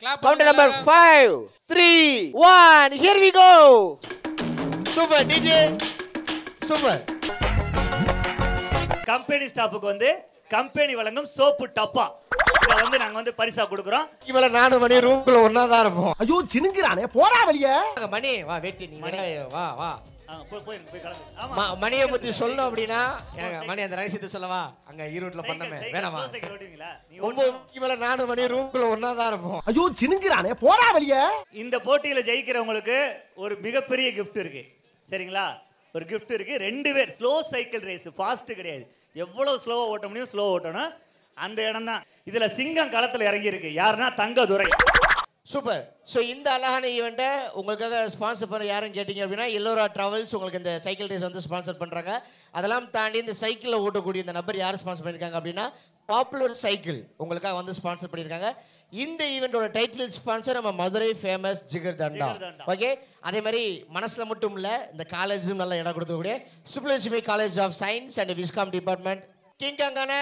Count number 5, 3, 1. Here we go. Super DJ. Super. Company ஸ்டாஃபுக்கு வந்து company வழங்கும் soap டப்பா இத வந்து நாங்க வந்து பரிசா கொடுக்குறோம். இவள 4 மணி ரூம்க்குள்ள ஒண்ணா தான் இருப்போம். ஐயோ சினுங்கறானே போடா வெளிய. மணி வா வெட்டி நீ வா வா. போய் கலந்து. ஆமா மணியை பத்தி சொல்லணும் அப்படின்னா மணி அந்த ரகசியத்தை சொல்லவா? அங்க ஈரோட்ல பண்ணமே வேணாமா? இவள 4 மணி ரூம்க்குள்ள ஒண்ணா தான் இருப்போம். ஐயோ சினுங்கறானே போடா வெளிய. இந்த போட்டியில ஜெயிக்கிறவங்களுக்கு ஒரு மிகப்பெரிய gift இருக்கு. சரிங்களா? ஒரு gift இருக்கு. 2 பேர் ஸ்லோ சைக்கிள் ரேஸ், ஃபாஸ்ட் கிடையாது. எவ்வளவு ஸ்லோவா ஓட்ட முடியும் ஸ்லோ ஓட்டணும். அந்த இடம் தான். இதுல சிங்கம் களத்துல இறங்கி இருக்கு. யாருன்னா தங்கதுரை. சூப்பர். ஸோ இந்த அழகான ஈவெண்ட்டை உங்களுக்காக ஸ்பான்சர் பண்ண யாருன்னு கேட்டிங்க அப்படின்னா எல்லோரா ட்ராவல்ஸ் உங்களுக்கு இந்த சைக்கிள் ரேஸ் வந்து ஸ்பான்சர் பண்ணுறாங்க. அதெல்லாம் தாண்டி இந்த சைக்கிளில் ஓட்டக்கூடிய இந்த நபர் யார் ஸ்பான்சர் பண்ணியிருக்காங்க அப்படின்னா பாப்புலர் சைக்கிள் உங்களுக்காக வந்து ஸ்பான்சர் பண்ணியிருக்காங்க. இந்த ஈவெண்ட்டோட டைட்டில் ஸ்பான்சர் நம்ம மதுரை ஃபேமஸ் ஜிகர் தண்டா. ஓகே, அதே மாதிரி மனசில் மட்டும் இல்லை இந்த காலேஜும் நல்ல இடம் கொடுக்கக்கூடிய Subbulakshmi college of science and viscom department. கிங்காங்கான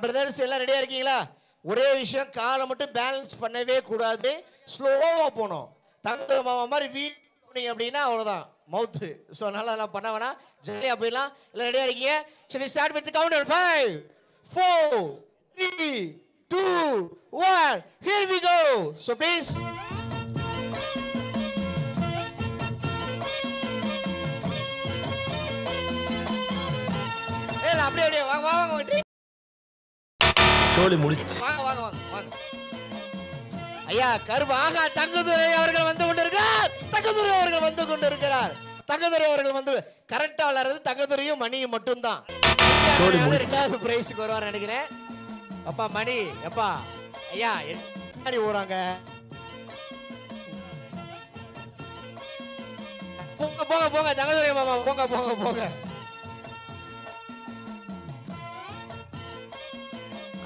பிரதர்ஸ் எல்லாம் ரெடியாக இருக்கீங்களா? ஒரே விஷயம், காலை மட்டும் பேலன்ஸ் பண்ணவே கூடாது, ஸ்லோவாக போகணும். தங்க மாமா மாதிரி வீணீங்க அப்படின்னா அவ்வளோதான் மவுத்து. ஸோ நல்லா எல்லாம் பண்ண வேணாம், ஜாலியாக போயிடலாம். எல்லாம் ரெடியாக இருக்கீங்க? சரி, start with counter 5, 4, 3, 2, 1. Here we go. So please. அப்படியே வாங்க வாங்க சோலி முடிச்சு. வாங்க வாங்க வாங்க வாங்க. ஐயா கருவாக தங்கதுரை அவர்கள் வந்து கொண்டிருக்கிறார். தங்கதுரை அவர்கள் வந்து கொண்டிருக்கிறார். தங்கதுரை அவர்கள் வந்து கரெக்டா விளையாடுறது தங்கதுரையும் மணியும் மட்டும்தான். 2வது பிரைஸ்க்கு வருவார் நினைக்கிறேன். அப்பா மணி எப்பா ஐயா என்ன ஓடுறாங்க? போங்க போங்க போங்க தங்கதுரை மாமா போங்க போங்க போங்க.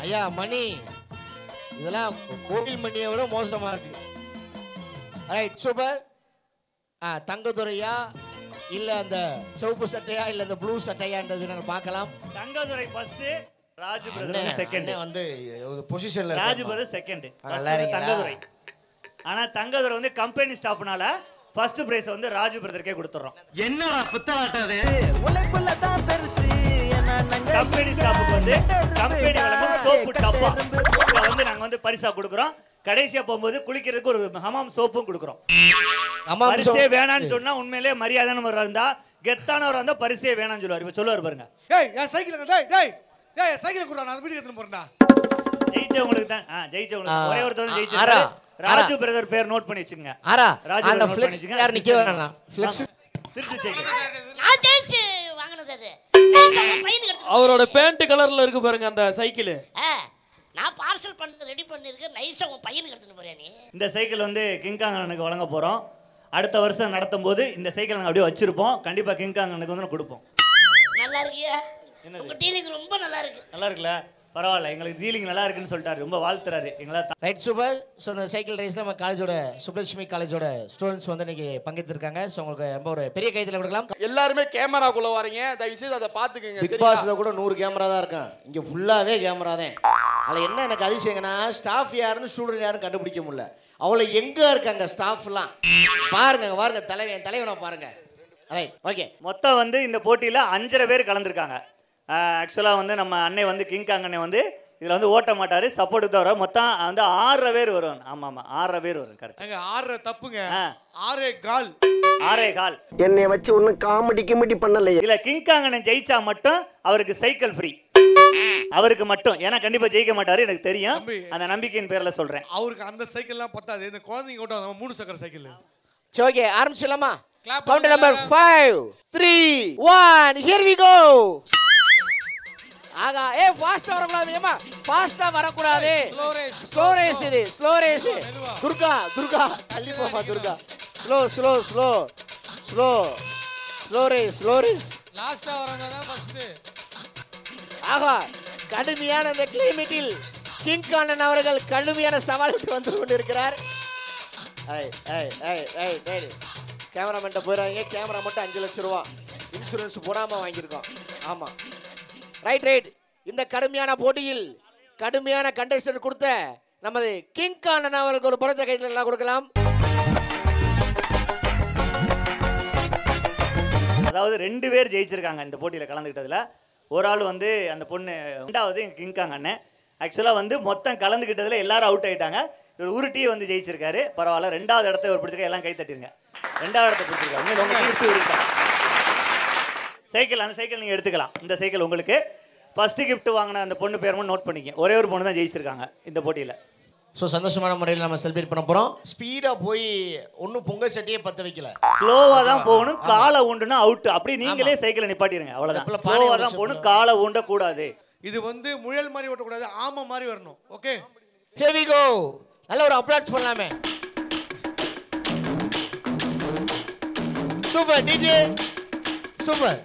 ஐயா மணி இதெல்லாம் கோவில் மணியை விட மோசமா இருக்கு. Right, super. தங்கதுரையா இல்ல அந்த சிவப்பு சட்டையா இல்ல அந்த ப்ளூ சட்டையான்றது நாங்க பார்க்கலாம். Thangadurai first, Raju brother second. வந்து ஒரு பொசிஷன்ல ராஜு பிரதர் செகண்ட், தங்கதுரை. ஆனா தங்கதுரை வந்து கம்பெனி ஸ்டாஃப்னால ஃபர்ஸ்ட் பிரைஸ் வந்து ராஜு பிரதர்க்கே கொடுத்துறோம். என்னடா புத்தலாட்டது? உழைப்புல தான் பெருசு. கம்பெனி ஸ்டாஃப்க்கு வந்து கம்பெனி வழங்கும் சோப்பு டப்பா இத வந்து நாங்க வந்து பரிசா கொடுக்குறோம். கடைசியா போகும்போது குளிக்கிறதுக்கு ஒரு ஹமாம் சோப்பும் கொடுக்குறோம். பரிசே வேணான்னு சொன்னா உண்மையிலேயே மரியாதையானவர் இருந்தா கெத்தானவர் இருந்தா பரிசே வேணான்னு சொல்லுவார். இப்ப சொல்லுவார் பாருங்க. டேய் என் சைக்கிள் டேய் டேய் டேய் சைக்கிள் குடுறா, நான் வீட்டுக்கு எடுத்துட்டு போறேன்டா. ஜெயிச்சவங்களுக்கு தான் ஜெயிச்சவங்களுக்கு ஒரே ஒருத்தர் ஜெயிச்சாரு. ராஜு பிரதர் பேர் நோட் பண்ணி வச்சுங்க. ராஜு அந்த ஃப்ளெக்ஸ் யார் நிக்க வரானா? ஃப்ளெக்ஸ் திருட்டு சைக்கிள் நான் ஜெயிச்சு வாங்குனது அது. அவரோட பேண்ட் கலர்ல இருக்கு பாருங்க அந்த சைக்கிள். நான் பார்சல் பண்ணி ரெடி பண்ணிருக்கேன். நைஸா உன் பையனுக்கு எடுத்துட்டு போறியா நீ? இந்த சைக்கிள் வந்து கிங்காங்கனுக்கு வழங்க போறோம். அடுத்த வருஷம் நடத்தும் போது இந்த சைக்கிள் நாங்க அப்படியே வச்சிருப்போம். கண்டிப்பா கிங்காங்கனுக்கு வந்து கொடுப்போம். நல்லா இருக்கியா? உங்க டீலிங் ரொம்ப நல்லா இருக்கு. நல்லா இருக்குல்ல? பரவாயில்ல, எங்களுக்கு டீலிங் நல்லா இருக்குன்னு சொல்லிட்டாரு. ரொம்ப வாழ்த்துறாரு எங்களா. Right, super. ஸோ இந்த சைக்கிள் ரேஸ்ல நம்ம காலேஜோட சுப்புலட்சுமி காலேஜோட ஸ்டூடெண்ட்ஸ் வந்து இன்னைக்கு பங்கேற்றிருக்காங்க. ஸோ உங்களுக்கு ரொம்ப ஒரு பெரிய கைத்தில் கொடுக்கலாம். எல்லாருமே கேமராக்குள்ள வரீங்க, தயவு செய்து அதை பார்த்துக்கங்க. பிக் பாஸ்ல கூட 100 கேமரா தான் இருக்கும், இங்க ஃபுல்லாவே கேமரா தான். அதில் என்ன எனக்கு அதிசயங்கன்னா ஸ்டாஃப் யாருன்னு ஸ்டூடெண்ட் யாருன்னு கண்டுபிடிக்க முடியல. அவ்வளோ எங்க இருக்காங்க ஸ்டாஃப்லாம் பாருங்க. பாருங்க தலைவனை பாருங்க. Right, okay. மொத்தம் வந்து இந்த போட்டியில் 5 பேர் கலந்துருக்காங்க. ஆக்சுவலாக வந்து நம்ம அண்ணன் வந்து கிங்காங் அண்ணன் வந்து இதில் வந்து ஓட்ட மாட்டார், சப்போர்ட்டுக்கு தான் வரும். மொத்தம் வந்து 6 பேர் வரும். ஆமாம் 6 பேர் வரும். கரெக்ட். 6 தப்புங்க. 6 கால். என்னைய வச்சு ஒன்னும் காமெடி பண்ணல. இதுல கிங்காங் அண்ணன் ஜெயிச்சா மட்டும் அவருக்கு சைக்கிள் ஃப்ரீ. அவருக்கு மட்டும், ஏன்னா கண்டிப்பா ஜெயிக்க மாட்டாரு எனக்கு தெரியும். அந்த நம்பிக்கையின் பேர்ல சொல்றேன். அவருக்கு அந்த சைக்கிள்லாம் பத்தாது. இந்த குழந்தைங்க ஓட்ட 3 சக்கர சைக்கிள். சரி, ஓகே, ஆரம்பிச்சலாமா? Counter number 5, 3, 1. Here we go. ஆகா, ஃபாஸ்டா வரக்கூடாது. ஏமா ஃபாஸ்டா வரக்கூடாது. ஸ்லோ ரேஸ் இது, ஸ்லோ ரேஸ். துர்கா தள்ளி போமா துர்கா. Slow race. லாஸ்டா வரங்க தான் ஃபர்ஸ்ட். ஆகா, கடுமையான இந்த கிளைமேட்டில் கிங் கானன் அவர்கள் கடுமையான சவால் விட்டு வந்து கொண்டிருக்கிறார். கேமராமேன்ட்ட போயிடுறாங்க. கேமரா மட்டும் 5 லட்சம் ரூபா இன்சூரன்ஸ் போடாமல் வாங்கியிருக்கோம். ஆமாம், ரைட். இந்த கடுமையான போட்டியில் கடுமையான கண்டெஸ்டன்ட் கொடுத்த நமது கிங் கான் அண்ணா அவர்களுக்கு ஒரு புறத்த கையில் எல்லாம் கொடுக்கலாம். அதாவது 2 பேர் ஜெயிச்சிருக்காங்க இந்த போட்டியில் கலந்துக்கிட்டதுல. ஒரு ஆள் வந்து அந்த பொண்ணு, ரெண்டாவது கிங் காங் அண்ணன். ஆக்சுவலாக வந்து மொத்தம் கலந்துக்கிட்டதுல எல்லாரும் அவுட் ஆயிட்டாங்க. இவர் உருட்டி வந்து ஜெயிச்சிருக்காரு. பரவாயில்ல. 2வது இடத்த இவர் பிடிச்சிருக்க, எல்லாம் கை தட்டிருங்க. 2வது இடத்த பிடிச்சிருக்காரு. உங்க கிஃப்ட் சைக்கிள், அந்த சைக்கிள் நீங்கள் எடுத்துக்கலாம். இந்த சைக்கிள் உங்களுக்கு. ஃபர்ஸ்ட் கிஃப்ட் வாங்கின அந்த பொண்ணு பேரும் நோட் பண்ணிக்க. ஒரே ஒரு பொண்ணு தான் ஜெயிச்சிருக்காங்க இந்த போட்டியில். ஸோ சந்தோஷமான முறையில் நம்ம செலிப்ரேட் பண்ண போகிறோம். ஸ்பீடாக போய் ஒன்றும் பொங்கல் சட்டியே பற்ற வைக்கல, ஸ்லோவாக தான் போகணும். காலை ஊண்டுனா அவுட். அப்படி நீங்களே சைக்கிளை நிப்பாட்டிடுங்க. அவ்வளோதான். ஸ்லோவாக தான் போகணும், காலை ஊண்டக்கூடாது. இது வந்து முயல் மாதிரி ஓட்டக்கூடாது, ஆமை மாதிரி வரணும். Okay, here we go. நல்ல ஒரு அப்ளாட்ஸ் பண்ணலாமே. Super DJ, super.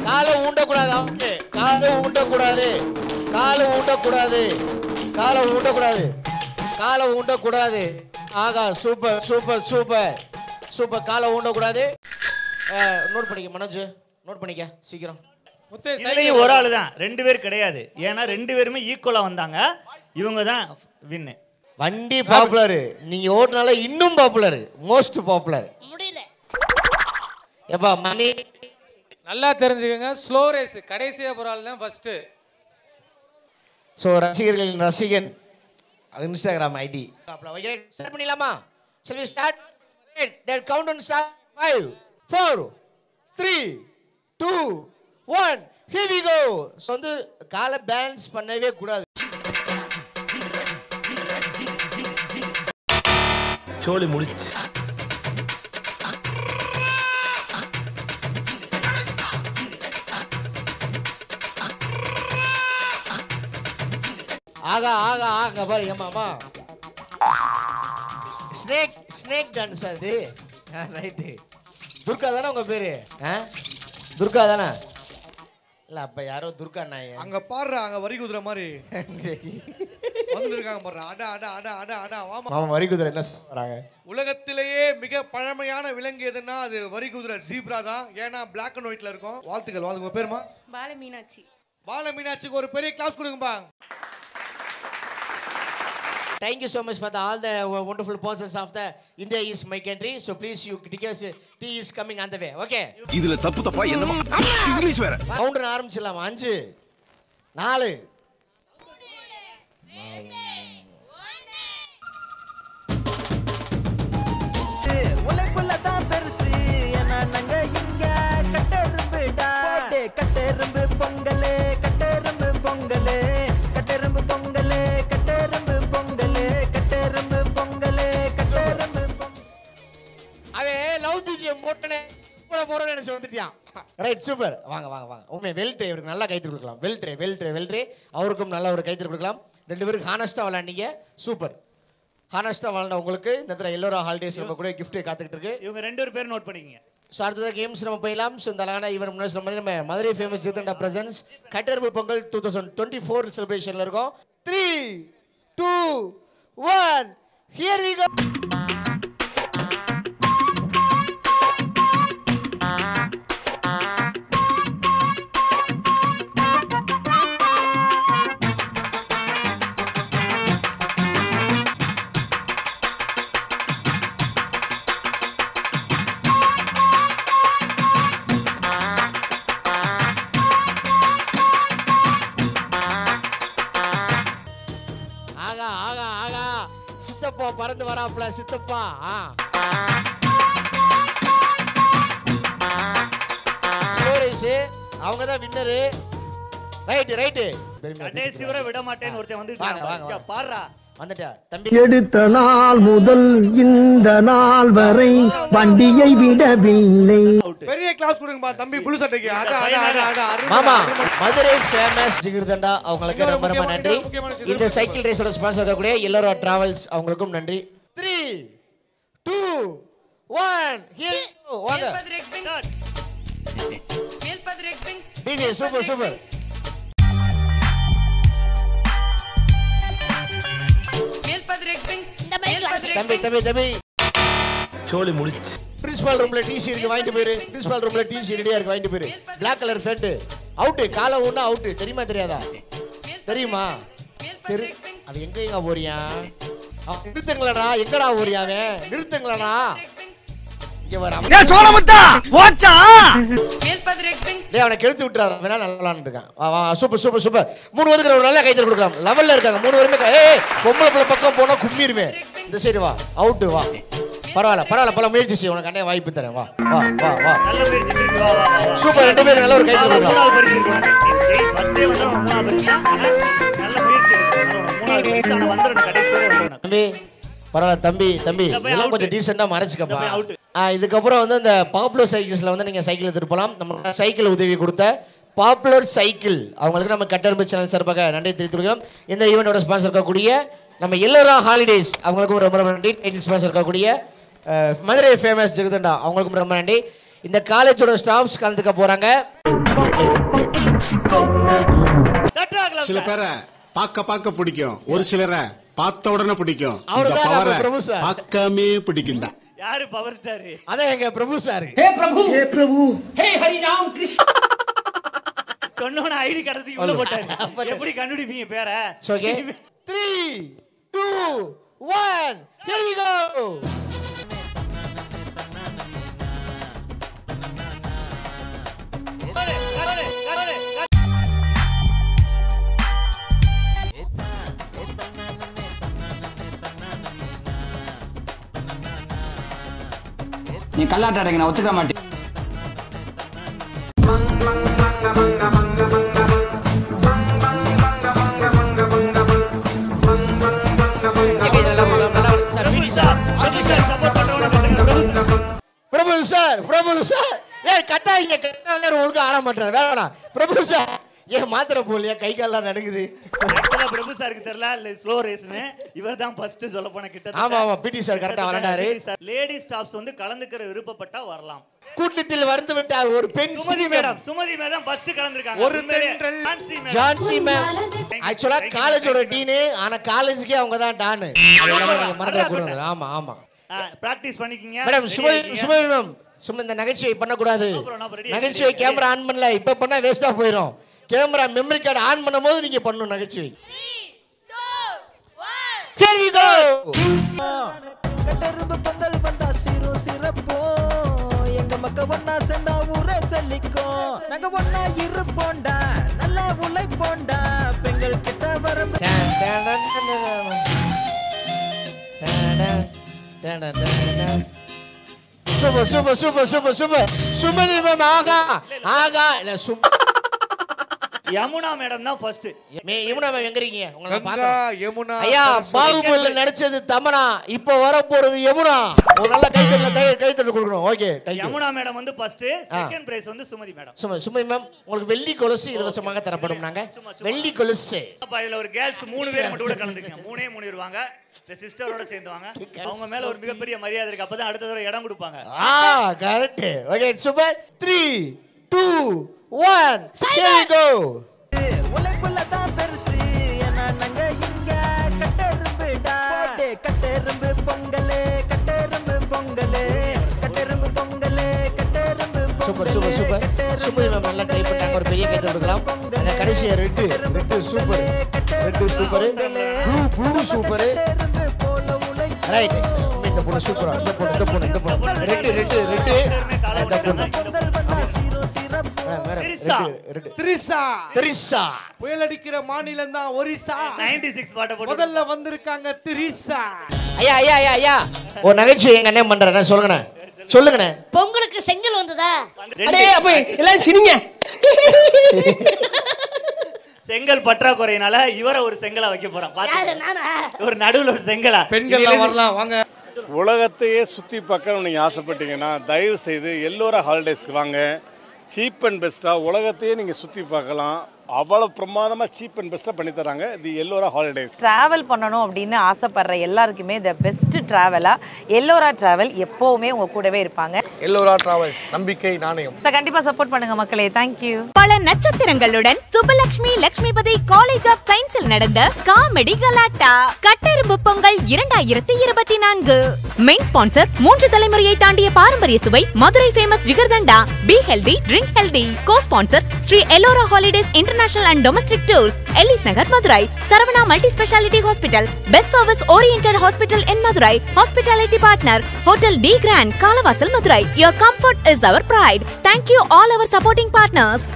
காலை ஊண்டக்கூடாது, ஓகே. காலை ஊண்டக்கூடாது, காலை ஊண்டக்கூடாது, காலை ஊண்டக்கூடாது, காலை ஊண்டக்கூடாது. ஆகா, சூப்பர் சூப்பர் சூப்பர் சூப்பர். காலை ஊண்டக்கூடாது. நோட் பண்ணிக்க மனோஜ், நோட் பண்ணிக்க சீக்கிரம். இதுலயும் ஒரு ஆள் தான், 2 பேர் கிடையாது. ஏன்னா 2 பேருமே ஈக்குவலா வந்தாங்க. இவங்க தான் வின்னு. வண்டி பாப்புலர், நீங்க ஓட்டுனால இன்னும் பாப்புலர், மோஸ்ட் பாப்புலர். முடியல. எப்பா மணி நல்லா தெரிஞ்சுக்கங்க, ஸ்லோ ரேஸ் கடைசியா போற ஆள் தான் ஃபர்ஸ்ட். ஸோ ரசிகர்களின் ரசிகன் இன்ஸ்டாகிராம் ஐடி ஸ்டார்ட் பண்ணிடலாமா? சரி start. That countdown start. 5 4 3 2 1 here we go. So வந்து காலை பேலன்ஸ் பண்ணவே கூடாது. சோலி முடிச்சு. ஆகா ஆகா ஆகா பாரு ஏமாமா. ஸ்னேக் ஸ்னேக் டான்ஸ் அது. ரைட்டு. துர்கா தானே உங்க பேரு? துர்கா தானே? இல்ல அப்ப யாரோ துர்கா நாய் அங்க பாடுறா, அங்க வரி குதிரை மாதிரி வந்து இருக்காங்க பாடுறா. அட அட அட அட அட வாமா. மாமா வரி குதிரை என்ன சொல்றாங்க? உலகத்திலேயே மிக பழமையான விலங்கு எதுன்னா அது வரி குதிரை ஜீப்ரா தான். ஏன்னா பிளாக் அண்ட் ஒயிட்ல இருக்கும். வாழ்த்துக்கள். வாழ்த்துங்க. பேருமா? பால மீனாட்சி. பால மீனாட்சிக்கு ஒரு பெரிய கிளாஸ் கொடுங்கப்பா. Thank you so much for all the wonderful persons of the India is my country. So please you because tea is coming on the way. Okay. இதுல தப்பு தப்பா என்னமா இங்கிலீஷ் வேற. கவுண்டர் ஆரம்பிச்சிடலாம். 5 4 உலகுல தான் பெருசு என்ன நங்க இங்க கட்டெரும்புடா. கட்டெரும்பு பொங்கலே, கட்டெரும்பு பொங்கலே, கட்டெரும்பு பொங்கலே, கட்டெரும்பு பொங்கலே, கட்டெரும்பு பொங்கலே, கட்டெரும்பு பொங்கலே. அவே லவ் பிஜிஎம் போட்டனே கூட போறேன்னு நினைச்சு வந்துட்டியான். Right, super. வாங்க வாங்க வாங்க. உண்மை வெல்ட்ரே இவருக்கு நல்லா கைத்து கொடுக்கலாம். வெல்ட்ரே வெல்ட்ரே வெல்ட்ரே அவருக்கும் நல்ல ஒரு கைத்து கொடுக்கலாம். 2 பேருக்கு ஹானஸ்டா விளையாண்டீங்க. சூப்பர். ஹானஸ்டா வாழ்ந்த உங்களுக்கு இந்த தடவை எல்லோரா ஹாலிடேஸ் நம்ம கூட கிஃப்ட் காத்துக்கிட்டு இருக்கு. இவங்க 2 பேர் நோட் பண்ணிக்கங்க. ஸோ அடுத்ததாக கேம்ஸ் நம்ம போயிடலாம். ஸோ இந்த அழகான ஈவெண்ட் முன்னாடி சொன்ன மாதிரி நம்ம மதுரை ஃபேமஸ் ஜித்தண்டா பிரசன்ஸ் கட்டெரும்பு பொங்கல் 2024 செலிப்ரேஷனில் இருக்கோம். 3 2 1 here we go. சித்தப்பா பறந்து வராப்ல சித்தப்பா. ஸ்லோரேஸ் அவங்க தான் வின்னர். Right right. கடைசி வரை விட மாட்டேன்னு ஒருத்தன் வந்து பாருடா. வந்துட்டா தம்பி. எடுத்த நாள் முதல் இந்த நாள் வரை வண்டியை விடவில்லை. பெரிய கிளாஸ் கொடுங்கப்பா தம்பி புளு சட்டைக்கு. மாமா மதுரை ஃபேமஸ் ஜிகிர்தண்டா அவங்களுக்கு ரொம்ப ரொம்ப நன்றி. இந்த சைக்கிள் ரேஸோட ஸ்பான்சர் இருக்கக்கூடிய எல்லோரா டிராவல்ஸ் அவங்களுக்கும் நன்றி. 3 2 1 ஹியர் வாங்க. DJ super super. தம்பி தம்பி தம்பி சோலி முடிச்சு. பிரின்சிபல் ரூம்ல டிசி இருக்கு வாங்கிட்டு போயிரு. பிரின்சிபல் ரூம்ல டிசி ரெடியா இருக்கு வாங்கிட்டு போயிரு. Black colour fend out. காலை ஒண்ணா அவுட். தெரியுமா தெரியாதா? தெரியுமா? அது எங்க போறியா? நிறுத்துங்களடா, எங்கடா போறியாவே? நிறுத்துங்களடா. இங்க வர அவனை கெடுத்து விட்டுறாரு. வேணா நல்லா இருக்கான். Super super super. 3 பேருக்கு ஒரு நல்ல கைத்தல் கொடுக்கலாம். லெவல்ல இருக்காங்க 3 பேருமே. பொம்பளை பிள்ளை பக்கம் போனா கும்மிருவேன். இந்த சைடு வா, அவுட் வா. பரவாயில்ல பரவாயில்ல, பல முயற்சி செய்ய, உனக்கு அண்ணே வாய்ப்பு தரேன். வா வா வா வா. சூப்பர், 2 பேரும் நல்ல ஒரு கைத்தல் கொடுக்கலாம். தம்பி பரவாயில்ல, தம்பி தம்பி எல்லாம் கொஞ்சம் டீசெண்டா மறைச்சிக்கப்பா. இதுக்கப்புறம் வந்து இந்த பாப்புலர் சைக்கிள்ஸ்ல வந்து நீங்க சைக்கிள் எடுத்துட்டு போகலாம். நம்ம சைக்கிள் உதவி கொடுத்த பாப்புலர் சைக்கிள் அவங்களுக்கு நம்ம கட்டெரும்பு சேனல் சார்பாக நன்றி தெரிவித்துக்கிறோம். இந்த ஈவெண்டோட ஸ்பான்சர் இருக்கக்கூடிய நம்ம எல்லோரா ஹாலிடேஸ் அவங்களுக்கும் ரொம்ப ரொம்ப நன்றி. டைட்டில் ஸ்பான்சர் இருக்கக்கூடிய மதுரை ஃபேமஸ் ஜெகதண்டா அவங்களுக்கும் ரொம்ப நன்றி. இந்த காலேஜோட ஸ்டாஃப்ஸ் கலந்துக்க போறாங்க. சில பேரை பார்க்க பிடிக்கும், ஒரு சிலரை பார்த்த உடனே பிடிக்கும். பார்க்கமே பிடிக்கும்டா. யாரு பவர் ஸ்டார்? அதான் எங்க பிரபு சார். ஹே பிரபு, ஹே பிரபு, ஹே ஹரி ராம் கிருஷ்ண. சொன்னோன ஐடி கடத்துக்கு உள்ள போட்டாரு. எப்படி கண்டுபிடிப்பீங்க பேரை? Okay 3 2 1 here we go. நீ கல்லாட்ட அடங்க, நான் ஒத்துக்க மாட்டேன். பிரபு சார், பிரபு சார், ஏய் கத்தாயிங்க, கத்தால ஒழுங்கா ஆட மாட்டாரு. வேணாம் பிரபு சார், ஏன் மாத்திரை போலியா? கை கால்லாம் நடுங்குது. ஆக்சுவலா பிரபு சாருக்கு தெரியல இல்ல ஸ்லோ ரேஸ்னு. இவர்தான் ஃபர்ஸ்ட் சொல்ல போன கிட்ட. ஆமா ஆமா, பிடி சார் கரெக்ட்டா வரண்டாரு. லேடி ஸ்டாஃப்ஸ் வந்து கலந்துக்கிற விருப்பப்பட்டா வரலாம். கூட்டத்தில் வந்து விட்டார் ஒரு பெண். சுமதி மேடம் ஃபர்ஸ்ட் கலந்துருக்காங்க. ஒரு ஜான்சி மேம் ஆக்சுவலா காலேஜோட டீன். ஆனா காலேஜ்க்கே அவங்க தான் டான். மறந்துட கூடாது. ஆமா ஆமா, பிராக்டீஸ் பண்ணிக்கங்க மேடம். சுமதி மேம் சும்மா இந்த நகைச்சுவை பண்ணக்கூடாது. நகைச்சுவை கேமரா ஆன் பண்ணல, இப்ப பண்ணா வேஸ்டா போயிடும். கேமரா மெமரி கார்டு ஆன் பண்ணும்போது நீங்க பண்ணணும் நகைச்சுவை. Here we go. கட்டெரும்பு பொங்கல் வந்தா சீரோ சிறப்போ, எங்க மக்க ஒன்னா சென்னா ஊரே செல்லிக்கும். நாங்க ஒன்னா இருப்போண்டா, நல்லா உழைப்போண்டா, பெண்கள் கிட்ட வரம்பு. Super super super super super. Sumathi ma'am ஆகா ஆகா. இல்ல யமுனா மேடம் தான் ஃபர்ஸ்ட். யமுனா மேம் எங்க இருக்கீங்க? உங்களை பார்த்தோம். யமுனா ஐயா, பாகுபலில நடிச்சது தமனா, இப்போ வர போறது யமுனா. ஒரு நல்ல கைத்தட்டல் கொடுக்கணும். ஓகே, யமுனா மேடம் வந்து ஃபர்ஸ்ட். செகண்ட் பிரைஸ் வந்து சுமதி மேடம். சுமதி மேம் உங்களுக்கு வெள்ளி கொலுசு இலவசமாக தரப்படும். நாங்க வெள்ளி கொலுசு. அப்ப இதுல ஒரு கேர்ள்ஸ் 3 பேர் மட்டும் கூட கலந்துக்கங்க. 3 வருவாங்க. இந்த சிஸ்டரோட சேர்ந்துவாங்க. அவங்க மேல ஒரு மிகப்பெரிய மரியாதை இருக்கு. அப்பதான் அடுத்த தடவை இடம் கொடுப்பாங்க. Correct. Okay super. 3 2 1 here we go. உழைப்புல தான் பெருசு ஏன்னா நாங்க இங்க கட்டெரும்புடா. கட்டெரும்பு பொங்கலே, கட்டெரும்பு பொங்கலே, கட்டெரும்பு பொங்கலே, கட்டெரும்பு பொங்கலே. Super super super. Sumathi ma'am நல்லா ட்ரை பண்ணாங்க. ஒரு பெரிய கைத்தட்டல் கொடுக்கலாம். அந்த கடைசியா red super. Red super. Blue super. Right. இந்த பொண்ணு சூப்பரா. இந்த பொண்ணு ரெட். இந்த பொண்ணு திரிசா. புயல் அடிக்கிற மாநிலம் தான் ஒரிசா. 96 பாட்ட போட்டு முதல்ல வந்திருக்காங்க திரிசா. ஐயா ஐயா ஐயா ஐயா, ஒரு நகைச்சுவை எங்க அண்ணன் பண்றேன். சொல்லுங்கண்ணே. பொங்கலுக்கு செங்கல் வந்ததா? எல்லாம் சிரிங்க. செங்கல் பற்றாக்குறையினால இவரை ஒரு செங்கலா வைக்க போறோம். ஒரு நடுவுல ஒரு செங்கலா. பெண்கள் வரலாம் வாங்க. உலகத்தையே சுற்றி பார்க்கணும்னு நீங்கள் ஆசைப்பட்டீங்கன்னா தயவு செய்து எல்லோரா ஹாலிடேஸ்க்கு வாங்க. சீப் அண்ட் பெஸ்ட்டாக உலகத்தையே நீங்கள் சுற்றி பார்க்கலாம். அவ்வளோ பிரமாதமாக சீப் அண்ட் பெஸ்ட்டாக பண்ணி தராங்க தி எல்லோரா ஹாலிடேஸ். ட்ராவல் பண்ணணும் அப்படின்னு ஆசைப்படுற எல்லாருக்குமே த பெஸ்ட் ட்ராவலாக எல்லோரா ட்ராவல் எப்போவுமே உங்கள் கூடவே இருப்பாங்க. எல்லோரா டிராவல்ஸ், நம்பிக்கை நாணயம். கண்டிப்பாக சப்போர்ட் பண்ணுங்க மக்களே. தேங்க்யூ. பல நட்சத்திரங்களுடன் சுபலட்சுமி லட்சுமிபதி காலேஜ் ஆஃப் சயின்ஸில் நடந்த காமெடி கலாட்டா கட்டெரும்பு பொங்கல் 2024. மெயின் ஸ்பான்சர் 3 தலைமுறையை தாண்டிய பாரம்பரிய சுவை Madurai famous jigarthanda. Be healthy drink healthy. Cosponsor Sri Ellora holidays international international and domestic tours. Ellis Nagar, Madurai. Saravana Multi-Speciality Hospital. Best service oriented hospital in Madurai. Hospitality partner Hotel D Grand, Kalavasal, Madurai. Your comfort is our pride. Thank you all our supporting partners.